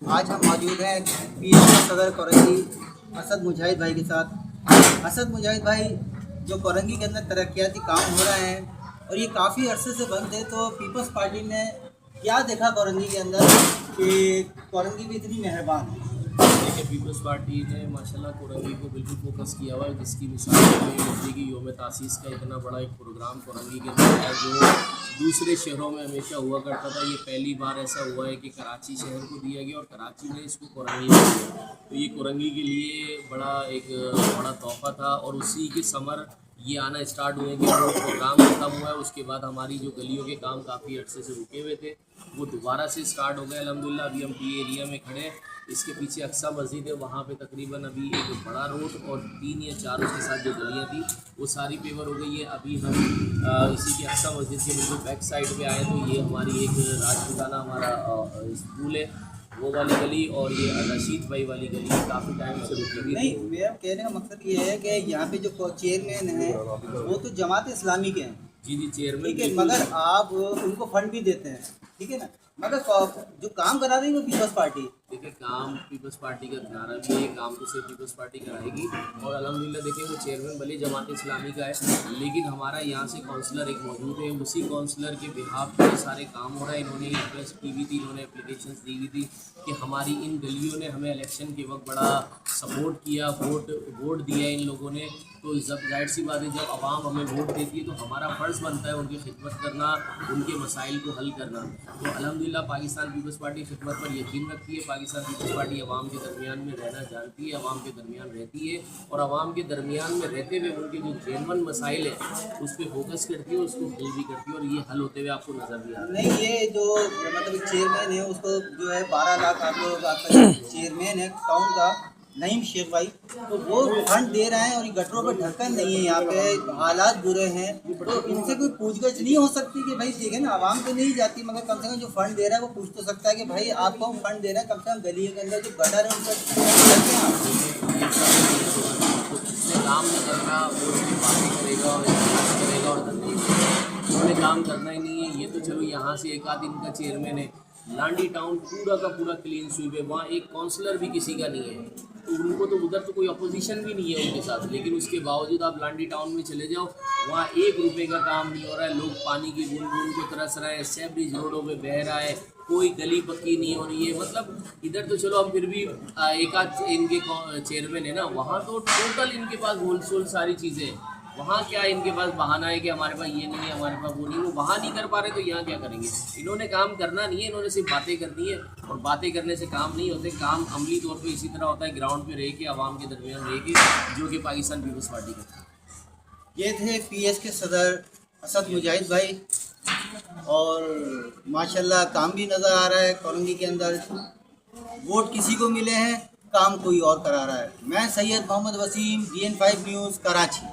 आज हम मौजूद हैं पीएस के सदर कोरंगी असद मुजाहिद भाई के साथ। असद मुजाहिद भाई, जो कोरंगी के अंदर तरक्याती काम हो रहे हैं और ये काफ़ी अरसे से बंद है, तो पीपल्स पार्टी ने क्या देखा कोरंगी के अंदर कि कोरंगी भी इतनी मेहरबान है? देखिए, पीपल्स पार्टी ने माशाल्लाह कोरंगी को बिल्कुल फोकस किया हुआ है, जिसकी मिसाल है कि योम तासीस का इतना बड़ा एक प्रोग्राम कोरंगी के अंदर है जो दूसरे शहरों में हमेशा हुआ करता था। ये पहली बार ऐसा हुआ है कि कराची शहर को दिया गया और कराची ने इसको कोरंगी में दिया। तो ये कोरंगी के लिए एक बड़ा तोहफा था और उसी के समर ये आना स्टार्ट हुए कि वो प्रोग्राम खत्म हुआ है। उसके बाद हमारी जो गलियों के काम काफ़ी अर्से से रुके हुए थे वो दोबारा से स्टार्ट हो गए अल्हम्दुलिल्लाह। अभी हम टी एरिया में खड़े हैं, इसके पीछे अक्सा मस्जिद है, वहाँ पे तकरीबन अभी एक बड़ा रोड और 3 या 4 उसके साथ जो गलियाँ थी वो सारी पेवर हो गई है। अभी हम इसी के अक्सा मस्जिद के बिल्कुल बैक साइड पे आए तो ये हमारी एक राजपूताना हमारा स्कूल है, वो वाली गली और ये रशीद भाई वाली गली काफ़ी टाइम से रुकी हुई। नहीं, मेरा कहने का मकसद ये है कि यहाँ पे जो चेयरमैन हैं वो तो जमात इस्लामी के हैं। जी चेयरमैन, ठीक है, मगर आप उनको फंड भी देते हैं, ठीक है ना, मगर जो काम करा रही है वो पीपल्स पार्टी। देखिए, काम पीपल्स पार्टी का कराना भी है, काम तो सिर्फ पीपल्स पार्टी कराएगी और अल्हम्दुलिल्लाह देखिए वो चेयरमैन भले जमात इस्लामी का है, लेकिन हमारा यहाँ से काउंसलर एक मौजूद है, उसी काउंसलर के बिहाफ पे सारे काम हो रहा है। इन्होंने रिक्वेस्ट की हुई थी, इन्होंने एप्लीकेशंस दी हुई थी कि हमारी इन गलियों ने हमें इलेक्शन के वक्त बड़ा सपोर्ट किया, वोट दिया इन लोगों ने। तो जब जाहिर सी बात है, जब आवाम हमें वोट देती है तो हमारा फ़र्ज़ बनता है उनकी खिदमत करना, उनके मसाइल को हल करना। तो अल्हम्दुलिल्लाह पाकिस्तान पीपल्स पार्टी खिदमत पर यकीन रखती है। पाकिस्तान पीपल्स पार्टी आवाम के दरमियान में रहना जानती है, आवाम के दरमियान रहती है और आवाम के दरमियान में रहते हुए उनके जो जेनवन मसाइल है उस पर फोकस करती है, उसको हल भी करती है और ये हल होते हुए आपको नज़र भी आ रहा है। नहीं, ये जो मतलब चेयरमैन है उसको जो है 12 लाख आप लोग आपका चेयरमैन है टाउन का नईम शेख भाई, तो वो फंड दे रहे हैं और ये गटरों पर ढक्कन नहीं है, यहाँ पे हालात बुरे हैं, तो इनसे कोई पूछगछ नहीं हो सकती कि भाई ठीक है ना, आवाम तो नहीं जाती मगर कम से कम जो फंड दे रहा है वो पूछ तो सकता है कि भाई आपको हम फंड दे रहे हैं, कम से कम गली के अंदर जो गटर है उनका काम नहीं करना, वो उसकी बातें करेगा और उन्होंने काम करना ही नहीं है। ये तो चलो यहाँ से एक आध इनका चेयरमैन है, लांडी टाउन पूरा का पूरा क्लीन स्वीप है, वहाँ एक काउंसलर भी किसी का नहीं है, तो उनको तो उधर तो कोई अपोजिशन भी नहीं है उनके साथ, लेकिन उसके बावजूद आप लांडी टाउन में चले जाओ, वहाँ 1 रुपये का काम नहीं हो रहा है। लोग पानी की बूंद बूंद को तरस रहे हैं, सेवरेज रोडों पे बह रहा है, कोई गली पक्की नहीं हो रही है। मतलब इधर तो चलो हम फिर भी एक आध इनके चेयरमैन है ना, वहाँ तो टोटल इनके पास होलसेल सारी चीज़ें हैं। वहाँ क्या इनके पास बहाना है कि हमारे पास ये नहीं है, हमारे पास वो नहीं, वो वहाँ नहीं कर पा रहे तो यहाँ क्या करेंगे। इन्होंने काम करना नहीं है, इन्होंने सिर्फ बातें करनी है और बातें करने से काम नहीं होते। काम अमली तौर पे इसी तरह होता है, ग्राउंड पे रह के आवाम के दरमियान रह के, जो कि पाकिस्तान पीपल्स पार्टी का। ये थे पीएस के सदर असद मुजाहिद भाई और माशाल्लाह काम भी नज़र आ रहा है कोरंगी के अंदर। वोट किसी को मिले हैं, काम कोई और करा रहा है। मैं सैयद मोहम्मद वसीम, DN5 न्यूज़, कराची।